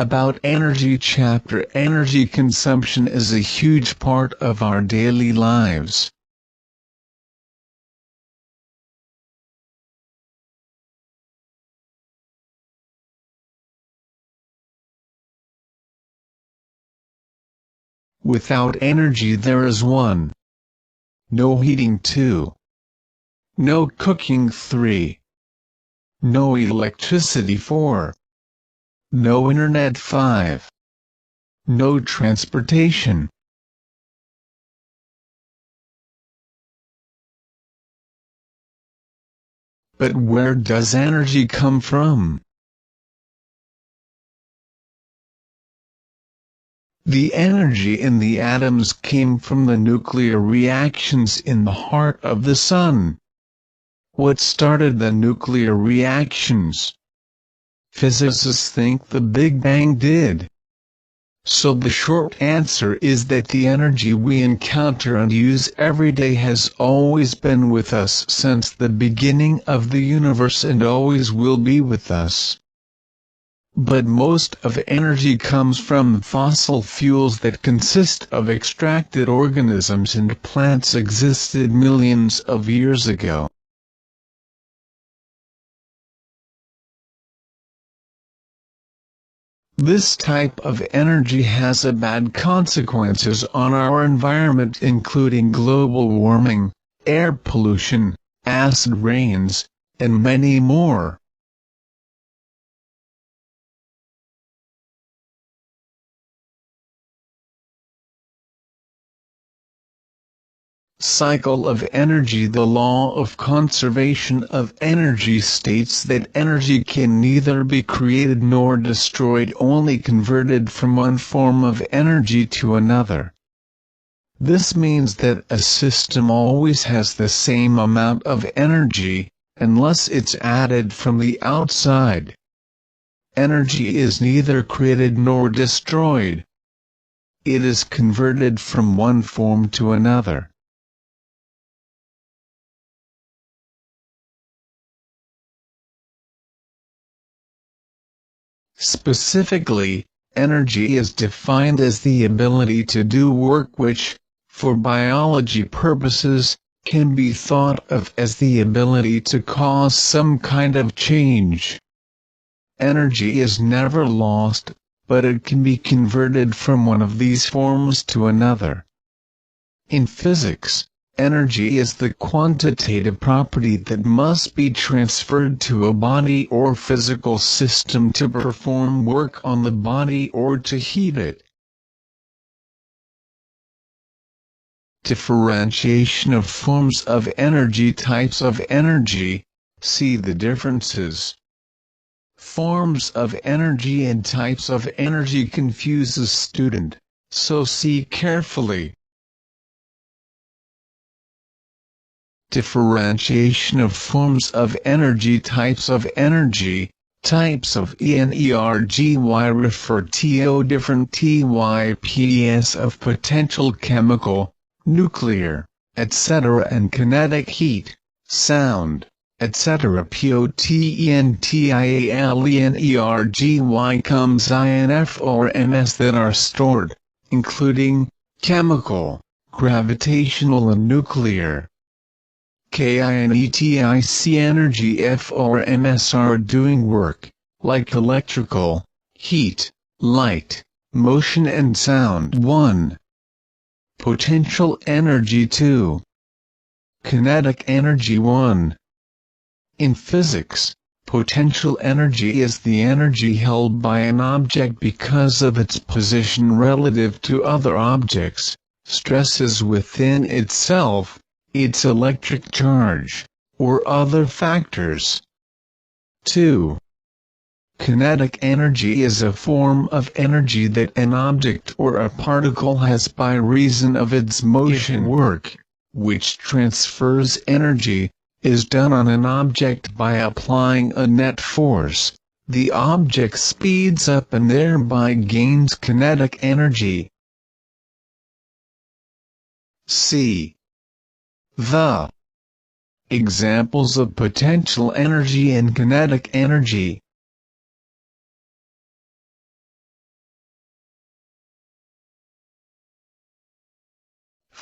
About energy chapter. Energy consumption is a huge part of our daily lives. Without energy there is 1. No heating. 2. No cooking. 3. No electricity. 4. No internet. 5. No transportation. But where does energy come from? The energy in the atoms came from the nuclear reactions in the heart of the Sun. What started the nuclear reactions? Physicists think the Big Bang did. So the short answer is that the energy we encounter and use every day has always been with us since the beginning of the universe and always will be with us. But most of energy comes from fossil fuels that consist of extracted organisms, and plants existed millions of years ago. This type of energy has bad consequences on our environment, including global warming, air pollution, acid rains, and many more. Cycle of energy. The law of conservation of energy states that energy can neither be created nor destroyed, only converted from one form of energy to another. This means that a system always has the same amount of energy, unless it's added from the outside. Energy is neither created nor destroyed. It is converted from one form to another. Specifically, energy is defined as the ability to do work which, for biology purposes, can be thought of as the ability to cause some kind of change. Energy is never lost, but it can be converted from one of these forms to another. In physics, energy is the quantitative property that must be transferred to a body or physical system to perform work on the body or to heat it. Differentiation of forms of energy. Types of energy. See the differences. Forms of energy and types of energy confuses student, so see carefully. Differentiation of forms of energy. Types of energy. Types of energy refer to different types of potential, chemical, nuclear, etc., and kinetic, heat, sound, etc. Potential comes INF or MS that are stored, including chemical, gravitational, and nuclear. Kinetic energy F or MS are doing work, like electrical, heat, light, motion and sound. 1. Potential energy. 2. Kinetic energy. 1. In physics, potential energy is the energy held by an object because of its position relative to other objects, stresses within itself, its electric charge, or other factors. 2. Kinetic energy is a form of energy that an object or a particle has by reason of its motion. Work, which transfers energy, is done on an object by applying a net force. The object speeds up and thereby gains kinetic energy. See the examples of potential energy and kinetic energy.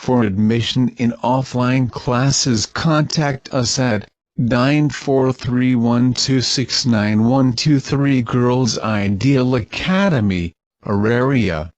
For admission in offline classes, contact us at 9431269123. Girls Ideal Academy, Auraria.